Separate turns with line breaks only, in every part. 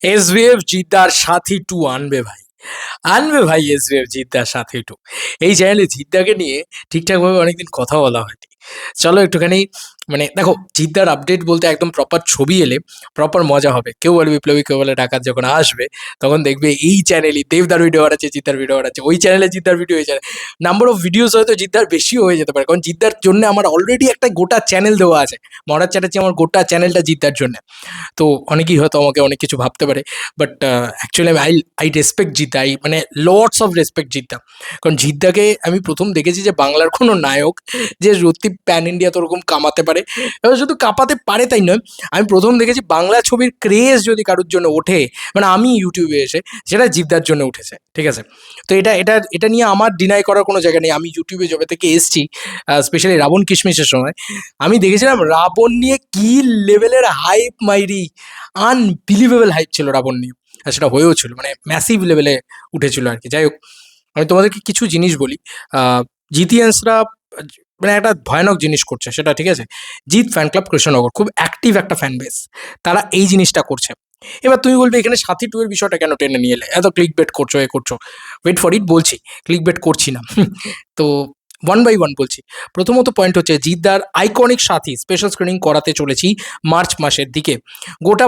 SVF জিদ্দার সাথী two আনবে ভাই, আনবে ভাই এসভিএফ জিদ্দার সাথী টু। এই চ্যানেলে জিদ্দাকে নিয়ে ঠিকঠাকভাবে অনেকদিন কথা বলা হয়নি। চলো একটুখানি মানে দেখো, জিদ্দার আপডেট বলতে একদম প্রপার ছবি এলে প্রপার মজা হবে। কেউ বলে বিপ্লবী, কেউ বলে ডাকাত, যখন আসবে তখন দেখবে এই চ্যানেলই দেবদার ভিডিও বানাচ্ছে, জিদ্দার ভিডিও বানাচ্ছে, ওই চ্যানেলে জিদ্দার ভিডিও হয়ে যায়। নাম্বার অফ ভিডিওস হয়তো জিদ্দার বেশিও হয়ে যেতে পারে, কারণ জিদ্দার জন্য আমার অলরেডি একটা গোটা চ্যানেল দেওয়া আছে। মহারাজ চ্যাটার্জি আমার গোটা চ্যানেলটা জিদ্দার জন্য। তো অনেকেই হয়তো আমাকে অনেক কিছু ভাবতে পারে, but actually I respect Jeddah, মানে লটস অফ রেসপেক্ট জিদ্দা। কারণ জিদ্দাকে আমি প্রথম দেখেছি যে বাংলার কোনো নায়ক যে সত্যি প্যান ইন্ডিয়া তো ওরকম কামাতে পারে, এবার শুধু কাঁপাতে পারে তাই নয়, আমি প্রথম দেখেছি বাংলা ছবির ক্রেজ যদি কারোর জন্য ওঠে, মানে আমি ইউটিউবে এসে, সেটা জিদ্দার জন্য উঠেছে। ঠিক আছে, তো এটা নিয়ে আমার ডিনাই করার কোনো জায়গা নেই। আমি ইউটিউবে যবে থেকে এসছি, স্পেশালি রাবণ কিশমিশের সময়, আমি দেখেছিলাম রাবণ নিয়ে কি লেভেলের হাইপ মাইরি, আনবিলিভেবল হাইপ ছিল রাবণ নিয়ে। আর সেটা হয়েও ছিল, মানে ম্যাসিভ লেভেলে উঠেছিল আর কি। যাই হোক, আমি তোমাদেরকে কিছু জিনিস বলি। জিতিয়ান্সরা মানে একটা ভয়ানক জিনিস করছে, সেটা ঠিক আছে। জিৎ ফ্যান ক্লাব কৃষ্ণনগর খুব অ্যাক্টিভ একটা ফ্যান বেস, তারা এই জিনিসটা করছে। এবার তুমি বলবে এখানে সাথী টু এর বিষয়টা কেন টেনে নিয়ে এলে, এত ক্লিক বেট করছো, এ করছো। ওয়েট ফর ইট, বলছি। ক্লিক বেট করছি না। তো ওয়ান বাই ওয়ান বলছি। প্রথমত পয়েন্ট হচ্ছে, জিদ্দার আইকনিক সাথী স্পেশাল স্ক্রিনিং করাতে চলেছি মার্চ মাসের দিকে। গোটা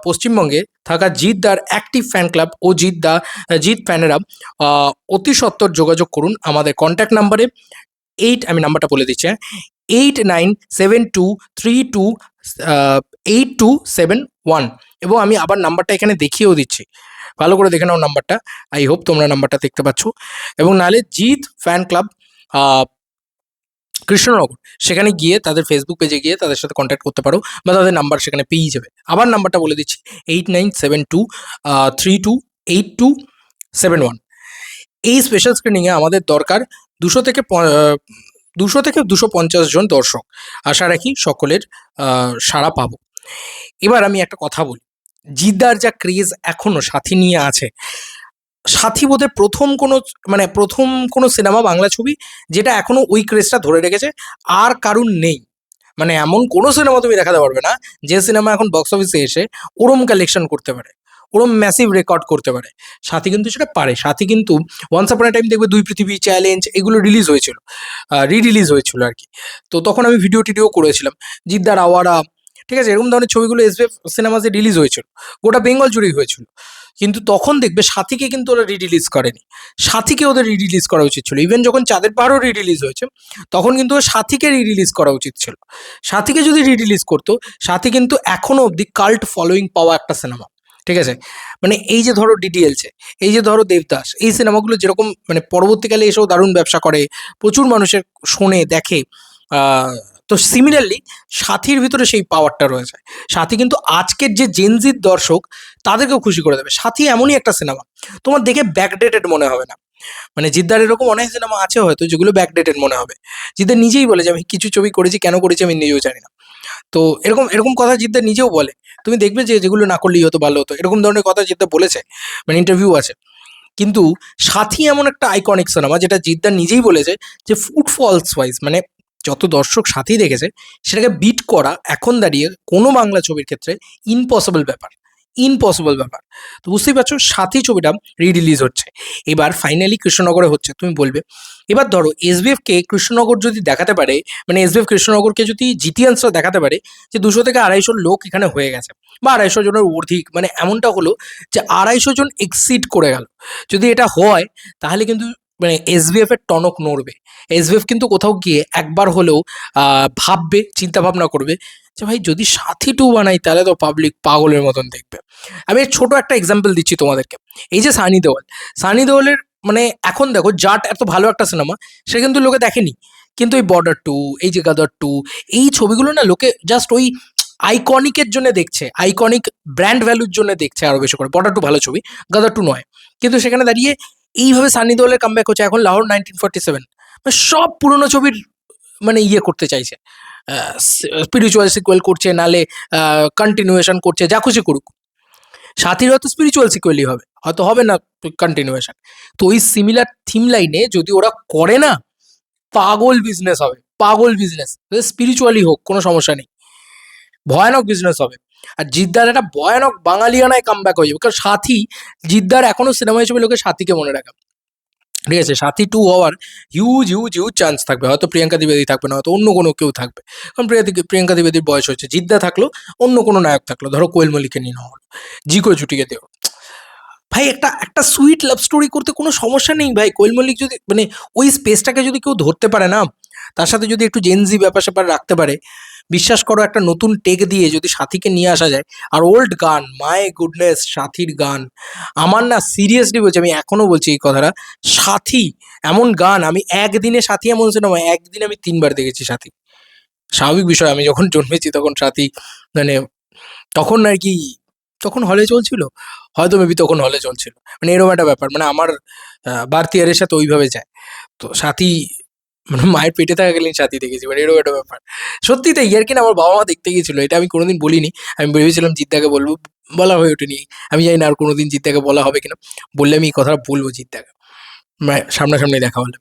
পশ্চিমবঙ্গে থাকা জিদ্দার অ্যাক্টিভ ফ্যান ক্লাব ও জিৎ ফ্যানেরা অতি সত্বর যোগাযোগ করুন আমাদের কন্ট্যাক্ট নাম্বারে। আমি নাম্বারটা বলে দিচ্ছি, 8972328271। এবং আমি আবার নাম্বারটা এখানে দেখিয়েও দিচ্ছি, ভালো করে দেখে নাও নাম্বারটা। আই হোপ তোমরা নাম্বারটা দেখতে পাচ্ছ। এবং নাহলে জিৎ ফ্যান ক্লাব কৃষ্ণনগর, সেখানে গিয়ে তাদের ফেসবুক পেজে গিয়ে তাদের সাথে কন্ট্যাক্ট করতে পারো, বা তাদের নাম্বার সেখানে পেয়েই যাবে। আবার নাম্বারটা বলে দিচ্ছি, 8972328271। এই স্পেশাল স্ক্রিনিংয়ে আমাদের দরকার 200 থেকে 250 জন দর্শক। আশা রাখি সকলের সাড়া পাবো। এবার আমি একটা কথা বলি, জিদ্দার যা ক্রেজ এখনো সাথী নিয়ে আছে, সাথী বোধহয় প্রথম কোনো সিনেমা বাংলা ছবি যেটা এখনো ওই ক্রেজটা ধরে রেখেছে, আর কারুর নেই। মানে এমন কোনো সিনেমা তুমি দেখাতে পারবে না যে সিনেমা এখন বক্স অফিসে এসে ওরম কালেকশন করতে পারে, ওরম ম্যাসিভ রেকর্ড করতে পারে। সাথী কিন্তু সেটা পারে। সাথী কিন্তু ওয়ান্স আপন এ টাইম দেখবে দুই পৃথিবী, চ্যালেঞ্জ, এগুলো রিলিজ হয়েছিল, রিলিজ হয়েছিল আর কি। তো তখন আমি ভিডিও টিডিও করেছিলাম, জিদ্দার আওয়ারা, ঠিক আছে, এরকম ধরনের ছবিগুলো এসবিএফ সিনেমাসে রিলিজ হয়েছিল, গোটা বেঙ্গল জুড়েই হয়েছিল। কিন্তু তখন দেখবে সাথীকে কিন্তু ওরা রিলিজ করেনি। সাথীকে ওদের রিলিজ করা উচিত ছিল। ইভেন যখন চাঁদের পাহাড়ও রিলিজ হয়েছে, তখন কিন্তু সাথীকে রিলিজ করা উচিত ছিল। সাথীকে যদি রিলিজ করতো, সাথী কিন্তু এখনো অব্দি কাল্ট ফলোয়িং পাওয়া একটা সিনেমা। ঠিক আছে, মানে এই যে ধরো ডিডিএলসে, এই যে ধরো দেবদাস, এই সিনেমাগুলো যেরকম মানে পরবর্তীকালে এসেও দারুণ ব্যবসা করে, প্রচুর মানুষের শোনে, দেখে। তো সিমিলারলি সাথীর ভিতরে সেই পাওয়ারটা রয়েছে। সাথী কিন্তু আজকের যে জেনজির দর্শক, তাদেরকেও খুশি করে দেবে। সাথী এমনই একটা সিনেমা, তোমার দেখে ব্যাকডেটেড মনে হবে না। মানে জিদ্দার এরকম অনেক সিনেমা আছে হয়তো যেগুলো ব্যাকডেটেড মনে হবে। জিদ্দার নিজেই বলে যে আমি কিছু ছবি করেছি, কেন করেছি আমি নিজেও জানি না। তো এরকম এরকম কথা জিদ্দার নিজেও বলে। তুমি দেখবে যে যেগুলো না করলেই হতো, ভালো হতো, এরকম ধরনের কথা জিদ্দা বলেছে, মানে ইন্টারভিউ আছে। কিন্তু সাথী এমন একটা আইকনিক সিনেমা যেটা জিদ্দার নিজেই বলেছে যে ফুটফলস ওয়াইজ, মানে যত দর্শক সাথী দেখেছে, সেটাকে বিট করা এখন দাঁড়িয়ে কোনো বাংলা ছবির ক্ষেত্রে ইম্পসিবল ব্যাপার, ইম্পসিবল ব্যাপার। তো বুঝতেই পারছো, সাথী ছবিটা রিলিজ হচ্ছে এবার ফাইনালি কৃষ্ণনগরে হচ্ছে। তুমি বলবে এবার ধরো এসবিএফকে কৃষ্ণনগর যদি দেখাতে পারে, মানে এসবিএফ কৃষ্ণনগরকে যদি জিটিয়ান্সরা দেখাতে পারে যে 200 থেকে 250 লোক এখানে হয়ে গেছে, বা 250 জনের অধিক, মানে এমনটা হলো যে 250 জন এক্সিড করে গেল, যদি এটা হয়, তাহলে কিন্তু মানে এসবিএফ এর টনক নড়বে। এসবিএফ কিন্তু কোথাও গিয়ে একবার হলেও ভাববে, চিন্তা ভাবনা করবে যে ভাই যদি সাথী টু বানাই তাহলে তো পাবলিক পাগলের মতন দেখবে। আমি ছোট একটা এক্সাম্পল দিচ্ছি তোমাদেরকে। এই যে সানি দেওয়ালের মানে এখন দেখো জাট এত ভালো একটা সিনেমা, সে কিন্তু লোকে দেখেনি, কিন্তু এই বর্ডার টু, এই যে গাদার টু, এই ছবিগুলো না লোকে জাস্ট ওই আইকনিকের জন্য দেখছে, আইকনিক ব্র্যান্ড ভ্যালুর জন্য দেখছে আরো বেশি করে। বর্ডার টু ভালো ছবি, গাদার টু নয়। কিন্তু সেখানে দাঁড়িয়ে এইভাবে সানি দেওয়ালের কামব্যাক হচ্ছে। এখন লাহোর 1947, মানে সব পুরনো ছবির মানে ইয়ে করতে চাইছে, স্পিরিচুয়াল সিকুয়েল করছে, নালে কন্টিনিউয়েশন করছে, যা খুশি করুক। সাথীর হয়তো স্পিরিচুয়াল সিকুয়েলই হবে, হয়তো হবে না কন্টিনিউয়েশন। তো ওই সিমিলার থিম লাইনে যদি ওরা করে না, পাগল বিজনেস হবে, পাগল বিজনেস। স্পিরিচুয়ালি হোক, কোনো সমস্যা নেই, ভয়ানক বিজনেস হবে। আর জিদ্দার একটা ভয়ানক বাঙালিয়ানায় কামব্যাক হয়ে যাবে, কারণ সাথী, জিদ্দার এখনো সিনেমা হিসেবে লোকে সাথীকে মনে রাখে, ঠিক আছে? সাথী টু হওয়ার হিউজ হিউজ হিউজ চান্স থাকবে, হয়তো প্রিয়াঙ্কা দ্বিবেদী থাকবে না, হয়তো অন্য কোনো কেউ থাকবে, কারণ প্রিয়াঙ্কা দ্বিবেদীর বয়স হচ্ছে, জিদ্দা থাকলো, অন্য কোনো নায়ক থাকলো, ধরো কোয়েল মল্লিককে নিয়ে নেওয়া হলো, জিকো জুটিকে দেও, ভাই একটা একটা সুইট লাভ স্টোরি করতে কোনো সমস্যা নেই ভাই। কোয়েল মল্লিক যদি মানে ওই স্পেসটাকে যদি কেউ ধরতে পারে না, তার সাথে যদি একটু জেনজি ব্যাপার স্যাপার রাখতে পারে, বিশ্বাস করো একটা নতুন টেক দিয়ে যদি সাথীকে নিয়ে আসা যায়, আর ওল্ড গান, মাই গুডনেস, সাথীর গান, আমার না সিরিয়াসলি বলছি, আমি এখনো বলছি এই কথাটা, সাথী এমন গান, আমি একদিনে সাথী এমন সিনেমা একদিনে আমি 3 বার দেখেছি সাথী। স্বাভাবিক বিষয়, আমি যখন জন্মেছি তখন সাথী মানে তখন আর কি, তখন হলে চলছিল, হয়তো মেবি তখন হলে চলছিল, মানে এরকম একটা ব্যাপার, মানে আমার বার্থ ইয়ারের সাথে ওইভাবে যায়। তো সাথী মানে মায়ের পেটে থাকাকালীন সাথী দেখেছি, মানে এরকম একটা ব্যাপার। সত্যি তাই, ইয়ার কিনা আমার বাবা মা দেখতে গিয়েছিল, এটা আমি কোনোদিন বলিনি, আমি ভেবেছিলাম জিদ্দাকে বলবো, বলা হয়ে ওঠেনি। আমি জানি না আর কোনোদিন জিদ্দাকে বলা হবে কিনা, বললে আমি এই কথাটা বলবো জিদ্দাকে, মানে সামনাসামনি দেখা হলে,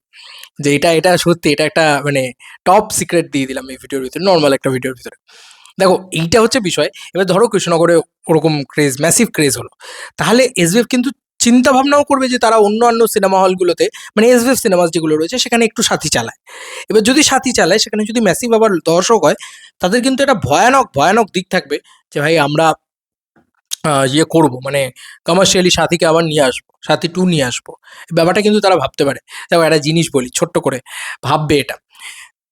যে এটা এটা সত্যি, এটা একটা মানে টপ সিক্রেট দিয়ে দিলাম এই ভিডিওর ভিতরে, নর্মাল একটা ভিডিওর ভিতরে। দেখো এইটা হচ্ছে বিষয়। এবার ধরো কৃষ্ণনগরে ওরকম ক্রেজ, ম্যাসিভ ক্রেজ হলো, তাহলে এসবিএফ কিন্তু চিন্তা ভাবনাও করবে যে তারা অন্যান্য সিনেমা হলগুলোতে, মানে এসবিএফ সিনেমাস যেগুলো রয়েছে সেখানে একটু সাথী চালায়। এবার যদি সাথী চালায়, সেখানে যদি ম্যাসিভ আবার দর্শক হয়, তাদের কিন্তু একটা ভয়ানক ভয়ানক দিক থাকবে, যে ভাই আমরা ইয়ে করবো, মানে কমার্শিয়ালি সাথীকে আবার নিয়ে আসবো, সাথী টু নিয়ে আসবো, এই ব্যাপারটা কিন্তু তারা ভাবতে পারে। দেখো একটা জিনিস বলি ছোট্ট করে, ভাববে এটা,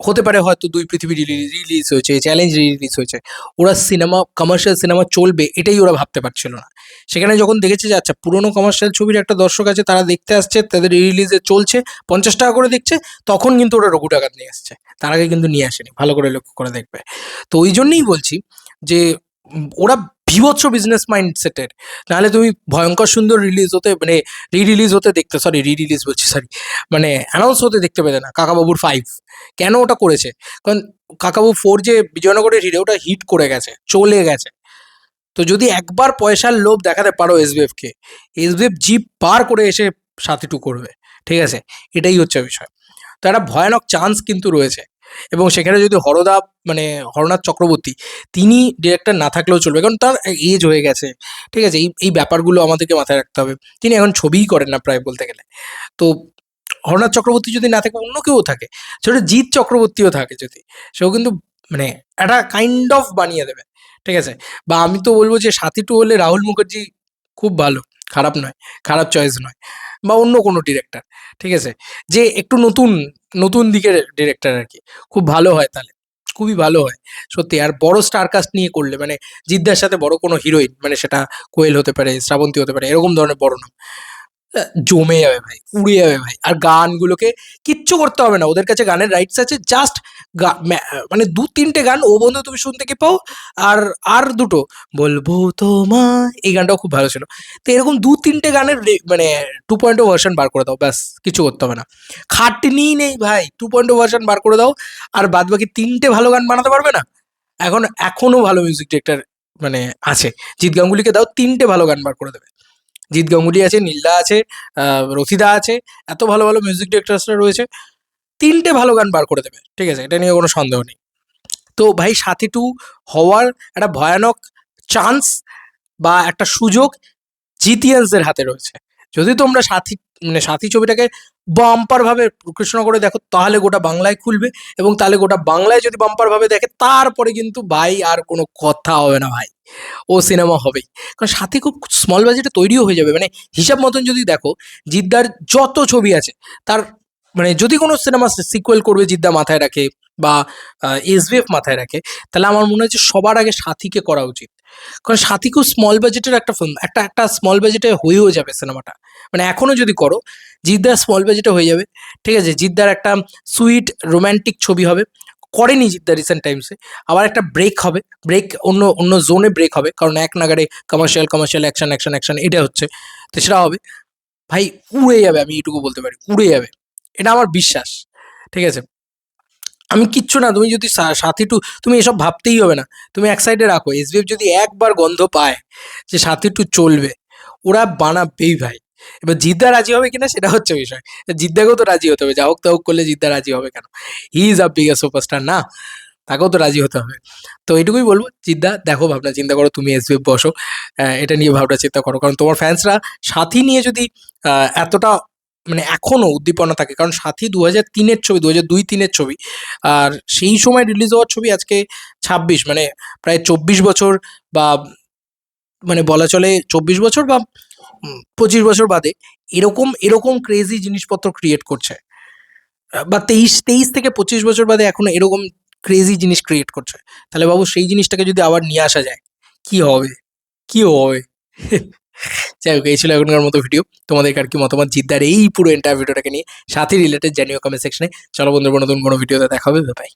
হতে পারে হয়তো দুই পৃথিবী রিলিজ হয়েছে, চ্যালেঞ্জ রিলিজ হয়েছে, ওরা সিনেমা, কমার্শিয়াল সিনেমা চলবে এটাই ওরা ভাবতে পারছিল না। সেখানে যখন দেখেছে যে আচ্ছা পুরোনো কমার্শিয়াল ছবির একটা দর্শক আছে, তারা দেখতে আসছে, তাদের রিলিজে চলছে, 50 টাকা করে দেখছে, তখন কিন্তু ওরা রঘু ডাকাত নিয়ে আসছে, তার আগে কিন্তু নিয়ে আসেনি, ভালো করে লক্ষ্য করে দেখবে। তো ওই জন্যই বলছি যে ওরা বীভৎস বিজনেস মাইন্ডসেটের, নাহলে তুমি ভয়ঙ্কর সুন্দর রিলিজ হতে, মানে রিলিজ হতে দেখতে, সরি রিলিজ বলছি, সরি, মানে অ্যানাউন্স হতে দেখতে পেলে না কাকাবাবুর 5। কেন ওটা করেছে? কারণ কাকাবাবু 4 যে বিজয়নগরের হিরে, ওটা হিট করে গেছে, চলে গেছে। তো যদি একবার পয়সার লোভ দেখাতে পারো এসবিএফকে, এসবিএফ জিপ পার করে এসে সাথী টু করবে, ঠিক আছে? এটাই হচ্ছে বিষয়। তো একটা ভয়ানক চান্স কিন্তু রয়েছে, এবং সেখানে যদি হরদা, মানে হরনাথ চক্রবর্তী, তিনি ডিরেক্টর না থাকলেও চলবে, কারণ তার এজ হয়ে গেছে, ঠিক আছে? এই ব্যাপারগুলো আমাদেরকে মাথায় রাখতে হবে। তিনি এখন ছবিই করেন না প্রায় বলতে গেলে। তো হরনাথ চক্রবর্তী যদি না থাকে, অন্য কেউ থাকে, সেটা জিৎ চক্রবর্তীও থাকে যদি, সেও কিন্তু মানে একটা কাইন্ড অফ বানিয়ে দেবে, ঠিক আছে? বা আমি তো বলবো যে সাথী টু হলে রাহুল মুখার্জি খুব ভালো, খারাপ নয়, খারাপ চয়েস নয়, বা অন্য কোনো ডিরেক্টর, ঠিক আছে? যে একটু নতুন নতুন দিকের ডিরেক্টর আর কি, খুব ভালো হয় তাহলে, খুবই ভালো হয় সত্যি। আর বড় স্টার কাস্ট নিয়ে করলে, মানে জিদ্দার সাথে বড় কোনো হিরোইন, মানে সেটা কোয়েল হতে পারে, শ্রাবন্তী হতে পারে, এরকম ধরনের বড় নাম, জমে যাবে ভাই, উড়ে যাবে ভাই। আর গানগুলোকে কিচ্ছু করতে হবে না, ওদের কাছে গানের রাইটস আছে, জাস্ট মানে 2-3টে গান ও বন্ধু তুমি শুনতে কি পাও, আর আর দুটো বলবো তোমায়, এই গানটাও খুব ভালো ছিল। তো এরকম 2-3টে গানের মানে 2.0 ভার্সন বার করে দাও, ব্যাস, কিছু করতে হবে না, খাটনি নেই ভাই, 2.0 ভার্সন বার করে দাও, আর বাদ বাকি 3টে ভালো গান বানাতে পারবে না? এখনো ভালো মিউজিক ডিরেক্টর মানে আছে, জিৎ গাঙ্গুলিকে দাও, 3টে ভালো গান বার করে দেবে। জিৎ গাঙ্গুলি আছে, নীলদা আছে, রথিদা আছে, এত ভালো ভালো মিউজিক ডিরেক্টরসরা রয়েছে, 3টে ভালো গান বার করে দেবে, ঠিক আছে? এটা নিয়ে কোনো সন্দেহ নেই। তো ভাই সাথী টু হওয়ার একটা ভয়ানক চান্স বা একটা সুযোগ জিতিয়ান্সদের হাতে রয়েছে। যদি তোমরা সাথী, মানে সাথী ছবিটাকে বাম্পার ভাবে কৃষ্ণ করে দেখো, তাহলে গোটা বাংলায় খুলবে, এবং তাহলে গোটা বাংলায় যদি বাম্পার ভাবে দেখে, তারপরে কিন্তু ভাই আর কোনো কথা হবে না ভাই, ও সিনেমা হবেই। কারণ সাথী খুব স্মল বাজেটে তৈরিও হয়ে যাবে, মানে হিসাব মতন যদি দেখো, জিদ্দার যত ছবি আছে, তার মানে যদি কোনো সিনেমা সিকুয়েল করবে জিদ্দা মাথায় রাখে, বা এসবিএফ মাথায় রাখে, তাহলে আমার মনে হয় যে সবার আগে সাথীকে করা উচিত। কারণ সাথী খুব স্মল বাজেটের একটা ফিল্ম, একটা স্মল বাজেটে হয়েও যাবে সিনেমাটা, মানে এখনো যদি করো, জিদ্দার স্মল বাজেটে হয়ে যাবে, ঠিক আছে? জিদ্দার একটা সুইট রোম্যান্টিক ছবি হবে, করেনি জিদ্দা রিসেন্ট টাইমসে, আবার একটা ব্রেক হবে, ব্রেক অন্য অন্য জোনে ব্রেক হবে, কারণ এক নাগারে commercial commercial, action action action, এটা হচ্ছে, তো সেটা হবে ভাই, উড়ে যাবে, আমি এইটুকু বলতে পারি, উড়ে যাবে, এটা আমার বিশ্বাস, ঠিক আছে? আমি কিচ্ছু না, তুমি যদি সাথী টু, তুমি এসব ভাবতেই হবে না, তুমি এক সাইডে রাখো, এসবিএফ যদি একবার গন্ধ পায় যে সাথী টু চলবে, ওরা বানাবেই ভাই। এবার জিদ্দা রাজি হবে কিনা সেটা হচ্ছে বিষয়, জিদ্দাকেও তো রাজি হতে হবে, যা হোক তা হোক করলে জিদ্দা রাজি হবে কেন, he is a biggest superstar না? তাকেও তো রাজি হতে হবে। তো এটুকুই বলবো, জিদ্দা দেখো ভাবনা চিন্তা করো, তুমি এসবিএফ বসো, এটা নিয়ে ভাবনা চিন্তা করো। কারণ তোমার ফ্যান্সরা সাথী নিয়ে যদি এতটা মানে এখনো উদ্দীপনা থাকে, কারণ সাথী 2003-এর ছবি, 2002-3-এর ছবি, আর সেই সময় রিলিজ হওয়ার ছবি আজকে 26, মানে প্রায় 24 বছর, বা মানে বলা চলে 24 বছর বা 25 বছর বাদে এরকম এরকম ক্রেজি জিনিসপত্র ক্রিয়েট করছে, বা 23 থেকে 25 বছর বাদে এখনো এরকম ক্রেজি জিনিস ক্রিয়েট করছে। তাহলে বাবু সেই জিনিসটাকে যদি আবার নিয়ে আসা যায়, কি হবে, কি হবে? যাই হোক, এই ছিল এখনকার মতো ভিডিও। তোমাদের আর কি মতামত জিদ্দার এই পুরো এন্টায়ার ভিডিওটাকে নিয়ে, সাথে রিলেটেড জানিও কমেন্ট সেকশনে। চলো বন্ধুরা, নতুন কোনো ভিডিওতে দেখা হবে, বাই।